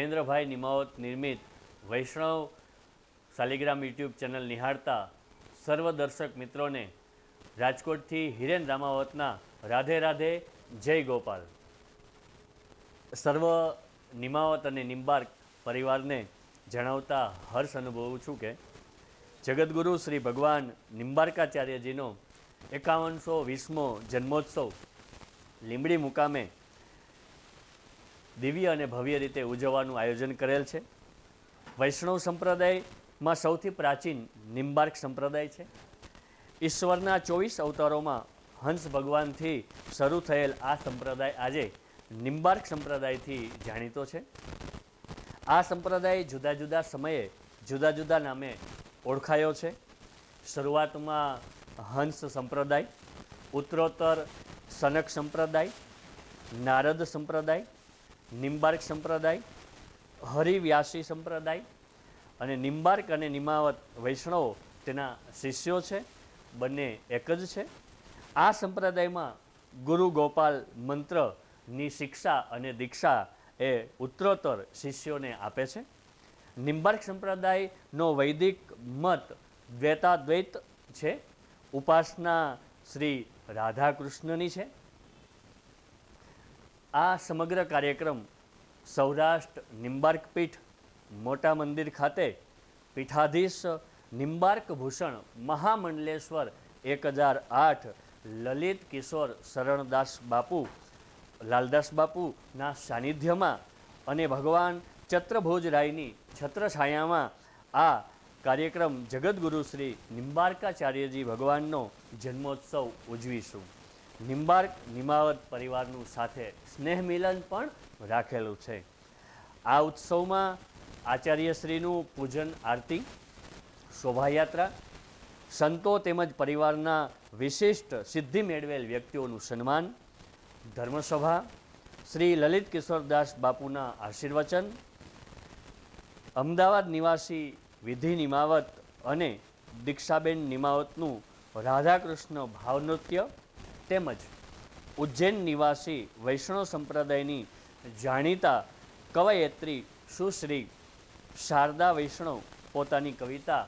ધર્મેન્દ્રભાઈ નિમાવત નિર્મિત વૈષ્ણવ Shaligram YouTube channel નિહાળતા સર્વ દર્શક મિત્રોને રાજકોટથી હિરેન રામાવતના રાધે રાધે જય ગોપાલ। સર્વ નિમાવત અને નિંબાર્ક પરિવારને જણાવતા હર્ષ અનુભવું છું કે જગતગુરુ શ્રી ભગવાન નિંબાર્કાચાર્યજીનો 5120મો જન્મોત્સવ લીંબડી મુકામે દિવ્ય અને ભવ્ય રીતે ઉજવવાનું આયોજન કરેલ છે। વૈષ્ણવ સંપ્રદાયમાં સૌથી પ્રાચીન નિંબાર્ક સંપ્રદાય છે। ઈશ્વરના 24 અવતારોમાં હંસ ભગવાનથી શરૂ થયેલ આ સંપ્રદાય આજે નિંબાર્ક સંપ્રદાયથી જાણીતો છે। આ સંપ્રદાય જુદા જુદા સમયે જુદા જુદા નામે ઓળખાયો છે। શરૂઆતમાં હંસ સંપ્રદાય, ઉત્તરોત્તર સનક સંપ્રદાય, નારદ સંપ્રદાય, નિંબાર્ક સંપ્રદાય, હરિવ્યાસી સંપ્રદાય અને નિંબાર્ક અને નિમાવત વૈષ્ણવો તેના શિષ્યો છે, બંને એક જ છે। આ સંપ્રદાયમાં ગુરુ ગોપાલ મંત્રની શિક્ષા અને દીક્ષા એ ઉત્તરોત્તર શિષ્યોને આપે છે। નિંબાર્ક સંપ્રદાયનો વૈદિક મત દ્વૈતાદ્વૈત છે। ઉપાસના શ્રી રાધા કૃષ્ણની છે। આ સમગ્ર કાર્યક્રમ સૌરાષ્ટ્ર નિંબાર્ક પીઠ મોટા મંદિર ખાતે પીઠાધીશ નિંબાર્ક ભૂષણ મહામંડલેશ્વર 1008 લલિત કિશોર શરણદાસ બાપુ લાલદાસ બાપુના સાનિધ્યમાં અને ભગવાન ચત્રભોજરાયની છત્રછાયામાં આ કાર્યક્રમ જગતગુરુ શ્રી નિંબાર્કાચાર્યજી ભગવાનનો જન્મોત્સવ ઉજવીશું। નિંબાર્ક નિમાવત પરિવારનું સાથે સ્નેહ મિલન પણ રાખેલું છે। આ ઉત્સવમાં આચાર્યશ્રીનું પૂજન આરતી, શોભાયાત્રા, સંતો તેમજ પરિવારના વિશિષ્ટ સિદ્ધિ મેળવેલ વ્યક્તિઓનું સન્માન, ધર્મસભા, શ્રી લલિત કિશોરદાસ બાપુના આશીર્વચન, અમદાવાદ નિવાસી વિધિ નિમાવત અને દીક્ષાબેન નિમાવતનું રાધાકૃષ્ણ ભાવનૃત્ય તેમજ ઉજ્જૈન નિવાસી વૈષ્ણવ સંપ્રદાયની જાણીતા કવયત્રી સુશ્રી શારદા વૈષ્ણવ પોતાની કવિતા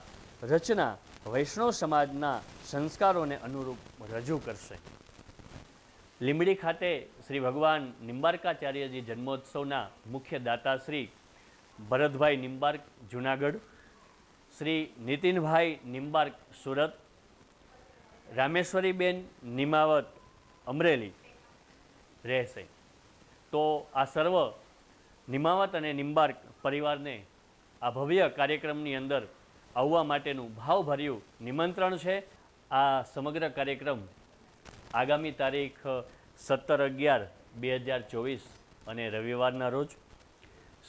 રચના વૈષ્ણવ સમાજના સંસ્કારોને અનુરૂપ રજૂ કરશે। લીંબડી ખાતે શ્રી ભગવાન નિંબાર્કાચાર્યજી જન્મોત્સવના મુખ્ય દાતા શ્રી ભરતભાઈ નિંબાર્ક જુનાગઢ, શ્રી નીતિનભાઈ નિંબાર્ક સુરત, રામેશ્વરીબેન નિમાવત અમરેલી રહેશે। તો આ સર્વ નિમાવત અને નિંબાર્ક પરિવારને આ ભવ્ય કાર્યક્રમની અંદર આવવા માટેનું ભાવભર્યું નિમંત્રણ છે। આ સમગ્ર કાર્યક્રમ આગામી તારીખ 17/11/2024 અને રવિવારના રોજ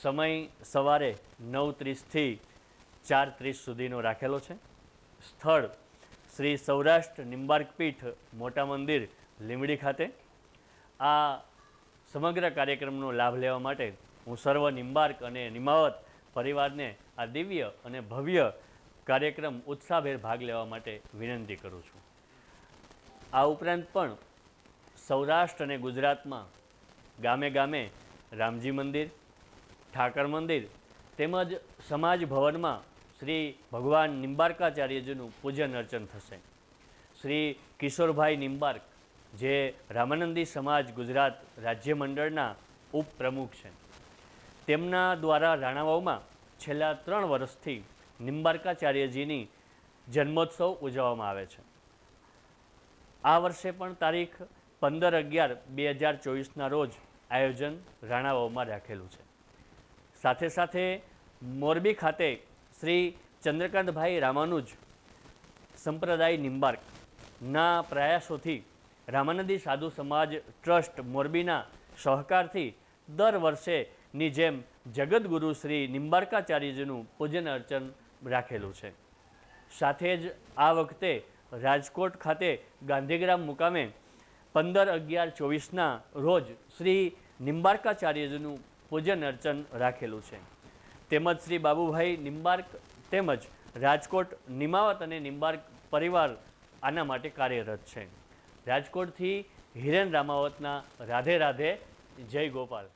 સમય સવારે 9:30થી 4:30 સુધીનો રાખેલો છે। સ્થળ શ્રી સૌરાષ્ટ્ર નિંબાર્ક પીઠ મોટા મંદિર લીંબડી ખાતે। આ સમગ્ર કાર્યક્રમનો લાભ લેવા માટે હું સર્વ નિંબાર્ક અને નિમાવત પરિવારને આ દિવ્ય અને ભવ્ય કાર્યક્રમ ઉત્સાહભેર ભાગ લેવા માટે વિનંતી કરું છું। આ ઉપરાંત પણ સૌરાષ્ટ્ર અને ગુજરાતમાં ગામે ગામે રામજી મંદિર, ઠાકર મંદિર તેમજ સમાજ ભવનમાં શ્રી ભગવાન નિંબાર્કાચાર્યજીનું પૂજન અર્ચન થશે। શ્રી કિશોરભાઈ નિંબાર્ક જે રામાનંદી સમાજ ગુજરાત રાજ્ય મંડળના ઉપપ્રમુખ છે, તેમના દ્વારા રાણાવાવમાં છેલ્લા 3 વર્ષથી નિંબાર્કાચાર્યજીની જન્મોત્સવ ઉજવવામાં આવે છે। આ વર્ષે પણ તારીખ 15/11/2024ના રોજ આયોજન રાણાવાવમાં રાખેલું છે। સાથે સાથે મોરબી ખાતે શ્રી ચંદ્રકાંતભાઈ રામાનુજ સંપ્રદાય નિંબાર્કના પ્રયાસોથી રામાનંદી સાધુ સમાજ ટ્રસ્ટ મોરબીના સહકારથી દર વર્ષેની જેમ જગતગુરુ શ્રી નિંબાર્કાચાર્યજીનું પૂજન અર્ચન રાખેલું છે। સાથે જ આ વખતે રાજકોટ ખાતે ગાંધીગ્રામ મુકામે 15/11/24ના રોજ શ્રી નિંબાર્કાચાર્યજીનું પૂજન અર્ચન રાખેલું છે। તેમજ શ્રી બાબુભાઈ નિંબાર્ક તેમજ રાજકોટ નિમાવત અને નિંબાર્ક પરિવાર આના માટે કાર્યરત છે। રાજકોટથી હિરેન રામાવતના રાધે રાધે જય ગોપાલ।